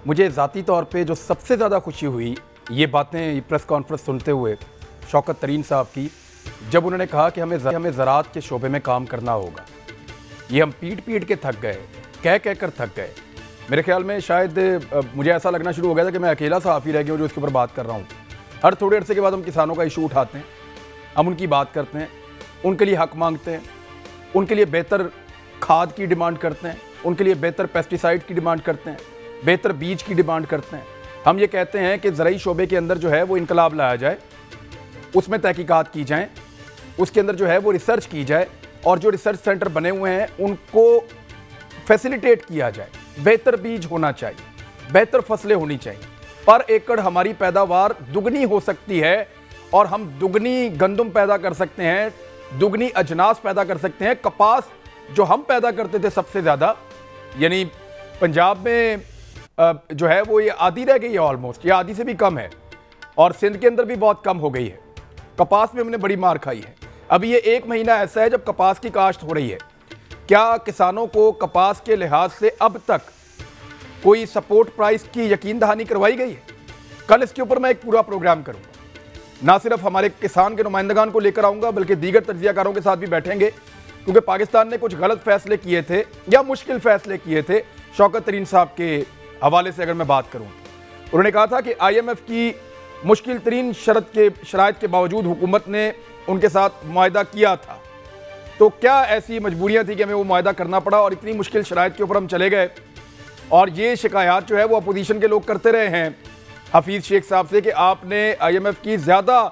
مجھے ذاتی طور پہ جو سب سے زیادہ خوشی ہوئی یہ باتیں یہ پریس کانفرنس سنتے ہوئے شوکت ترین صاحب کی، جب انہوں نے کہا کہ ہمیں زراعت کے شعبے میں کام کرنا ہوگا۔ یہ ہم پیٹ کے تھک گئے، کہہ کر تھک گئے۔ میرے خیال میں شاید مجھے ایسا لگنا شروع ہو گیا تھا کہ میں اکیلا صحافی رہ گیا ہوں جو اس کے اوپر بات کر رہا ہوں۔ ہر تھوڑے عرصے کے بعد ہم کسانوں کا ایشو اٹھاتے ہیں، ہم ان کی بات کرتے ہیں، ان کے لیے حق مانگتے ہیں، ان کے لیے بہتر کھاد کی ڈیمانڈ کرتے ہیں، ان کے لیے بہتر پیسٹیسائڈ کی ڈیمانڈ کرتے ہیں، بہتر بیج کی ڈیمانڈ کرتے ہیں۔ ہم یہ کہتے ہیں کہ زرعی شعبے کے اندر جو ہے وہ انقلاب لایا جائے، اس میں تحقیقات کی جائیں، اس کے اندر جو ہے وہ ریسرچ کی جائے، اور جو ریسرچ سینٹر بنے ہوئے ہیں ان کو فیسیلیٹیٹ کیا جائے۔ بہتر بیج ہونا چاہیے، بہتر فصلیں ہونی چاہیے، پر ایکڑ ہماری پیداوار دگنی ہو سکتی ہے، اور ہم دگنی گندم پیدا کر سکتے ہیں، دگنی اجناس پیدا کر سکتے ہیں۔ کپاس جو ہم پیدا کرتے تھے سب سے زیادہ، یعنی پنجاب میں جو ہے وہ یہ آدھی رہ گئی ہے، آلموسٹ یہ آدھی سے بھی کم ہے، اور سندھ کے اندر بھی بہت کم ہو گئی ہے۔ کپاس میں ہم نے بڑی مار کھائی ہے۔ ابھی یہ ایک مہینہ ایسا ہے جب کپاس کی کاشت ہو رہی ہے۔ کیا کسانوں کو کپاس کے لحاظ سے اب تک کوئی سپورٹ پرائس کی یقین دہانی کروائی گئی ہے؟ کل اس کے اوپر میں ایک پورا پروگرام کروں گا، نہ صرف ہمارے کسان کے نمائندگان کو لے کر آؤں گا بلکہ دیگر تجزیہ کاروں کے ساتھ بھی بیٹھیں گے، کیونکہ پاکستان نے کچھ غلط فیصلے کیے تھے یا مشکل فیصلے کیے تھے۔ شوکت ترین صاحب کے حوالے سے اگر میں بات کروں، انہوں نے کہا تھا کہ آئی ایم ایف کی مشکل ترین شرائط کے باوجود حکومت نے ان کے ساتھ معاہدہ کیا تھا۔ تو کیا ایسی مجبوریاں تھیں کہ ہمیں وہ معاہدہ کرنا پڑا اور اتنی مشکل شرائط کے اوپر ہم چلے گئے؟ اور یہ شکایات جو ہے وہ اپوزیشن کے لوگ کرتے رہے ہیں حفیظ شیخ صاحب سے کہ آپ نے آئی ایم ایف کی زیادہ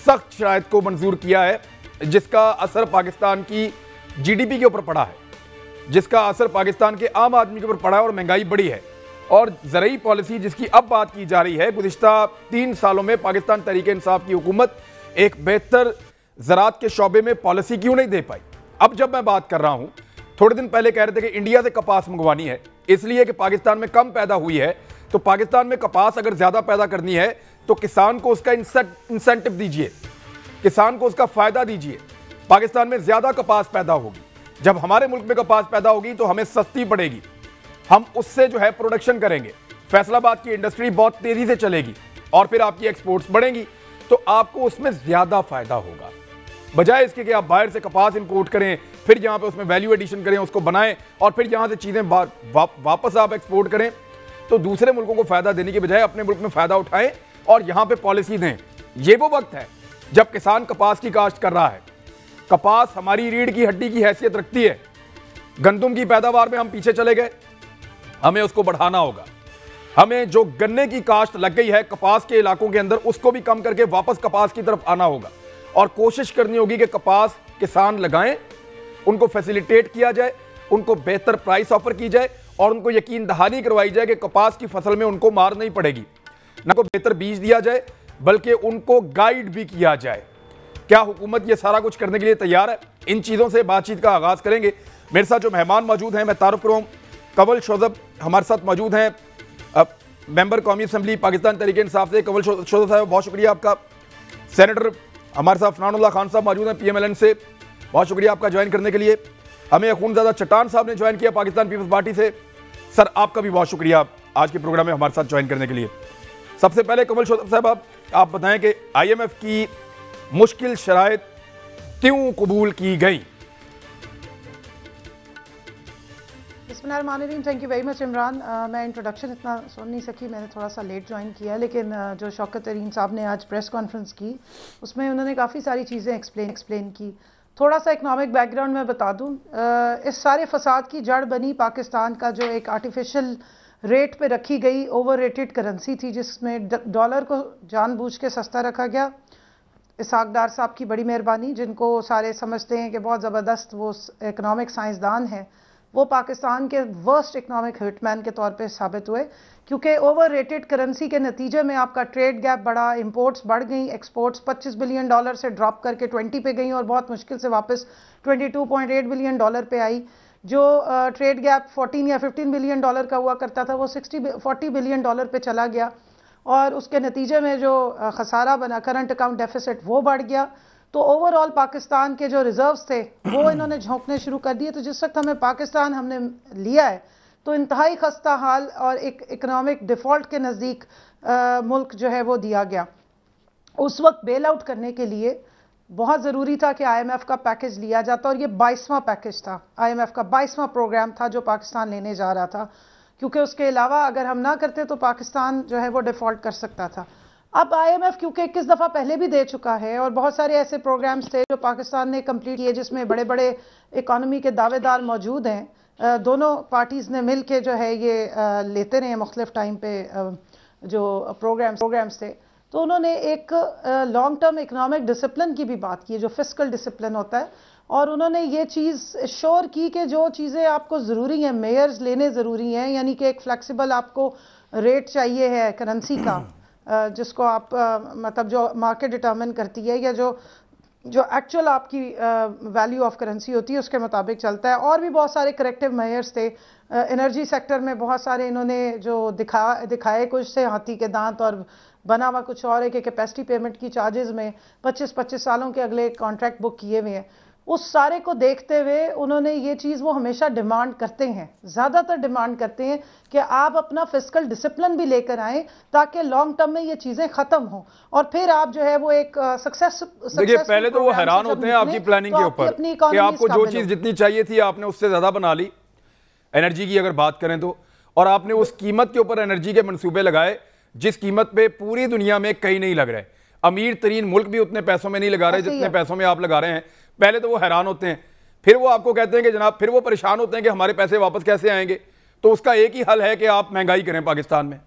سخت شرائط کو منظور کیا ہے، جس کا اثر پاکستان کی جی ڈی پی کے اوپر پڑا ہے، جس کا اثر پاکستان کے عام آدمی کے اوپر پڑا ہے، اور مہنگائی بڑھی ہے۔ اور زرعی پالیسی جس کی اب بات کی جا رہی ہے، گزشتہ 3 سالوں میں پاکستان تحریک انصاف کی حکومت ایک بہتر زراعت کے شعبے میں پالیسی کیوں نہیں دے پائی؟ اب جب میں بات کر رہا ہوں، تھوڑے دن پہلے کہہ رہے تھے کہ انڈیا سے کپاس منگوانی ہے اس لیے کہ پاکستان میں کم پیدا ہوئی ہے، تو پاکستان میں کپاس اگر زیادہ پیدا کرنی ہے تو کسان کو اس کا انسینٹو دیجئے، کسان کو اس کا فائدہ دیجئے۔ پاکستان میں زیادہ کپاس پیدا ہوگی، جب ہمارے ملک میں کپاس پیدا ہوگی تو ہمیں سستی پڑے گی، ہم اس سے جو ہے پروڈکشن کریں گے، فیصل آباد کی انڈسٹری بہت تیزی سے چلے گی، اور پھر آپ کی ایکسپورٹس بڑھیں گی، تو آپ کو اس میں زیادہ فائدہ ہوگا، بجائے اس کے کہ آپ باہر سے کپاس امپورٹ کریں، پھر یہاں پہ اس میں ویلیو ایڈیشن کریں، اس کو بنائیں، اور پھر یہاں سے چیزیں واپس آپ ایکسپورٹ کریں۔ تو دوسرے ملکوں کو فائدہ دینے کے بجائے اپنے ملک میں فائدہ اٹھائیں اور یہاں پہ پالیسی دیں۔ یہ وہ وقت ہے جب کسان کپاس کی کاشت کر رہا ہے۔ کپاس ہماری ریڑھ کی ہڈی کی حیثیت رکھتی ہے۔ گندم کی پیداوار میں ہم پیچھے چلے گئے، ہمیں اس کو بڑھانا ہوگا۔ ہمیں جو گنے کی کاشت لگ گئی ہے کپاس کے علاقوں کے اندر، اس کو بھی کم کر کے واپس کپاس کی طرف آنا ہوگا، اور کوشش کرنی ہوگی کہ کپاس کسان لگائیں، ان کو فیسیلیٹیٹ کیا جائے، ان کو بہتر پرائس آفر کی جائے، اور ان کو یقین دہانی کروائی جائے کہ کپاس کی فصل میں ان کو مار نہیں پڑے گی، نہ کو بہتر بیج دیا جائے بلکہ ان کو گائیڈ بھی کیا جائے۔ کیا حکومت یہ سارا کچھ کرنے کے لیے تیار ہے؟ ان چیزوں سے بات چیت کا آغاز کریں گے۔ میرے ساتھ جو مہمان موجود ہیں میں تعارف کروں، کنول شوذب ہمارے ساتھ موجود ہیں، ممبر قومی اسمبلی پاکستان تحریک انصاف سے۔ کنول شوذب صاحب بہت شکریہ آپ کا۔ سینیٹر ہمارے ساتھ فنان اللہ خان صاحب موجود ہیں پی ایم ایل این سے، بہت شکریہ آپ کا جوائن کرنے کے لیے۔ ہمیں اخونزادہ چٹان صاحب نے جوائن کیا پاکستان پیپلز پارٹی سے، سر آپ کا بھی بہت شکریہ آج کے پروگرام میں ہمارے ساتھ جوائن کرنے کے لیے۔ سب سے پہلے کنول شوذب صاحب آپ بتائیں کہ آئی ایم ایف کی مشکل شرائط کیوں قبول کی گئی؟ بسم اللہ الرحمن الرحیم، thank you very much Imran. میں انٹروڈکشن اتنا سن نہیں سکی، میں نے تھوڑا سا لیٹ جوائن کیا، لیکن جو شوکت ترین صاحب نے آج پریس کانفرنس کی اس میں انہوں نے کافی ساری چیزیں ایکسپلین کی۔ تھوڑا سا اکنامک بیک گراؤنڈ میں بتا دوں، اس سارے فساد کی جڑ بنی پاکستان کا جو ایک آرٹیفیشل ریٹ پہ رکھی گئی اوور ریٹڈ کرنسی تھی، جس میں ڈالر کو جان بوجھ کے سستا رکھا گیا۔ اسحاق ڈار صاحب کی بڑی مہربانی، جن کو سارے سمجھتے ہیں کہ بہت زبردست وہ اکنامک سائنسدان ہیں، وہ پاکستان کے ورسٹ اکنامک ہٹ مین کے طور پہ ثابت ہوئے، کیونکہ اوور ریٹڈ کرنسی کے نتیجے میں آپ کا ٹریڈ گیپ بڑھا، امپورٹس بڑھ گئیں، ایکسپورٹس $25 بلین سے ڈراپ کر کے 20 پہ گئیں، اور بہت مشکل سے واپس $22.8 بلین پہ آئی۔ جو ٹریڈ گیپ 14 یا 15 بلین ڈالر کا ہوا کرتا تھا وہ 40 بلین ڈالر پہ چلا گیا، اور اس کے نتیجے میں جو خسارہ بنا کرنٹ اکاؤنٹ ڈیفیسٹ وہ بڑھ گیا۔ تو اوور آل پاکستان کے جو ریزروز تھے وہ انہوں نے جھونکنے شروع کر دیے۔ تو جس وقت ہمیں پاکستان ہم نے لیا ہے تو انتہائی خستہ حال اور ایک اکنامک ڈیفالٹ کے نزدیک ملک جو ہے وہ دیا گیا. اس وقت بیل آؤٹ کرنے کے لیے بہت ضروری تھا کہ آئی ایم ایف کا پیکج لیا جاتا، اور یہ 22واں پیکج تھا، آئی ایم ایف کا 22واں پروگرام تھا جو پاکستان لینے جا رہا تھا، کیونکہ اس کے علاوہ اگر ہم نہ کرتے تو پاکستان جو ہے وہ ڈیفالٹ کر سکتا تھا. اب آئی ایم ایف کیونکہ 21 دفعہ پہلے بھی دے چکا ہے، اور بہت سارے ایسے پروگرامز تھے جو پاکستان نے کمپلیٹ کیے جس میں بڑے بڑے اکانومی کے دعوے دار موجود ہیں، دونوں پارٹیز نے مل کے جو ہے یہ لیتے رہے مختلف ٹائم پہ جو پروگرامز تھے. تو انہوں نے ایک لانگ ٹرم اکنامک ڈسپلن کی بھی بات کی جو فسکل ڈسپلن ہوتا ہے، اور انہوں نے یہ چیز شور کی کہ جو چیزیں آپ کو ضروری ہیں، میئرز لینے ضروری ہیں، یعنی کہ ایک فلیکسیبل آپ کو ریٹ چاہیے ہے کرنسی کا، جس کو آپ مطلب جو مارکیٹ ڈٹرمن کرتی ہے، یا جو ایکچوئل آپ کی ویلیو آف کرنسی ہوتی ہے اس کے مطابق چلتا ہے. اور بھی بہت سارے کریکٹیو میئرز تھے. انرجی سیکٹر میں بہت سارے انہوں نے جو دکھائے کچھ سے ہاتھی کے دانت اور بنا ہوا کچھ اور ہے کہ کیپیسٹی پیمنٹ کی چارجز میں 25 سالوں کے اگلے کانٹریکٹ بک کیے ہوئے ہیں. اس سارے کو دیکھتے ہوئے انہوں نے یہ چیز وہ ہمیشہ ڈیمانڈ کرتے ہیں، زیادہ تر ڈیمانڈ کرتے ہیں کہ آپ اپنا فسکل ڈسپلن بھی لے کر آئیں تاکہ لانگ ٹرم میں یہ چیزیں ختم ہوں، اور پھر آپ جو ہے وہ ایک سکسیس. دیکھیے پہلے تو وہ حیران ہوتے ہیں آپ کی پلاننگ کے اوپر کہ آپ کو جو چیز جتنی چاہیے تھی آپ نے اس سے زیادہ بنا لی. انرجی کی اگر بات کریں تو، اور آپ نے اس قیمت کے اوپر انرجی کے منصوبے لگائے جس قیمت پہ پوری دنیا میں کہیں نہیں لگ رہے. امیر ترین ملک بھی اتنے پیسوں میں نہیں لگا رہے جتنے پیسوں میں آپ لگا رہے ہیں. پہلے تو وہ حیران ہوتے ہیں، پھر وہ آپ کو کہتے ہیں کہ جناب، پھر وہ پریشان ہوتے ہیں کہ ہمارے پیسے واپس کیسے آئیں گے. تو اس کا ایک ہی حل ہے کہ آپ مہنگائی کریں پاکستان میں.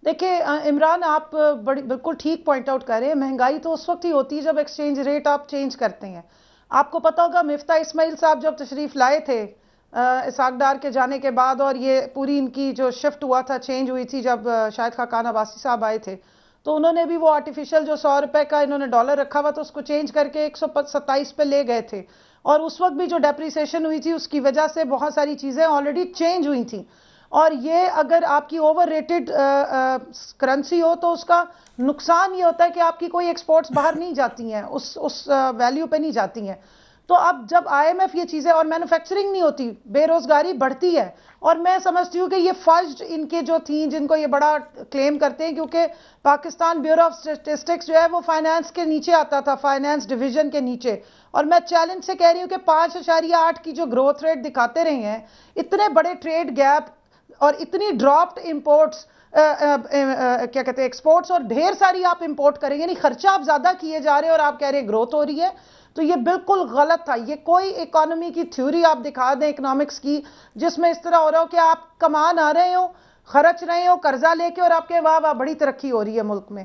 دیکھیں عمران، آپ بالکل ٹھیک پوائنٹ آؤٹ کر رہے ہیں. مہنگائی تو اس وقت ہی ہوتی ہے جب ایکسچینج ریٹ آپ چینج کرتے ہیں. آپ کو پتا ہوگا مفتاح اسماعیل صاحب جب تشریف لائے تھے اسحاق ڈار کے جانے کے بعد، اور یہ پوری ان کی جو شفٹ ہوا تھا، چینج ہوئی تھی جب شاہد خاقان عباسی صاحب آئے تھے، تو انہوں نے بھی وہ آرٹیفیشل جو 100 روپے کا انہوں نے ڈالر رکھا ہوا تو اس کو چینج کر کے 127 پہ لے گئے تھے. اور اس وقت بھی جو ڈیپریسیشن ہوئی تھی اس کی وجہ سے بہت ساری چیزیں آلریڈی چینج ہوئی تھیں. اور یہ اگر آپ کی اوور ریٹڈ کرنسی ہو تو اس کا نقصان یہ ہوتا ہے کہ آپ کی کوئی ایکسپورٹس باہر نہیں جاتی ہیں، اس ویلیو پہ نہیں جاتی ہیں. تو اب جب آئی ایم ایف یہ چیزیں، اور مینوفیکچرنگ نہیں ہوتی، بے روزگاری بڑھتی ہے. اور میں سمجھتی ہوں کہ یہ فجڈ ان کے جو تھیں جن کو یہ بڑا کلیم کرتے ہیں، کیونکہ پاکستان بیورو آف اسٹیٹسٹکس جو ہے وہ فائنانس کے نیچے آتا تھا، فائنانس ڈویژن کے نیچے. اور میں چیلنج سے کہہ رہی ہوں کہ 5.8 کی جو گروتھ ریٹ دکھاتے رہے ہیں، اتنے بڑے ٹریڈ گیپ اور اتنی ڈراپڈ امپورٹس کیا کہتے ہیں ایکسپورٹس، اور ڈھیر ساری آپ امپورٹ کریں گے، یعنی خرچہ آپ زیادہ کیے جا رہے ہیں اور آپ کہہ رہے ہیں گروتھ ہو رہی ہے. تو یہ بالکل غلط تھا. یہ کوئی اکانومی کی تھیوری آپ دکھا دیں اکنامکس کی جس میں اس طرح ہو رہا ہو کہ آپ کمان آ رہے ہو، خرچ رہے ہو قرضہ لے کے، اور آپ کے واہ واہ بڑی ترقی ہو رہی ہے ملک میں.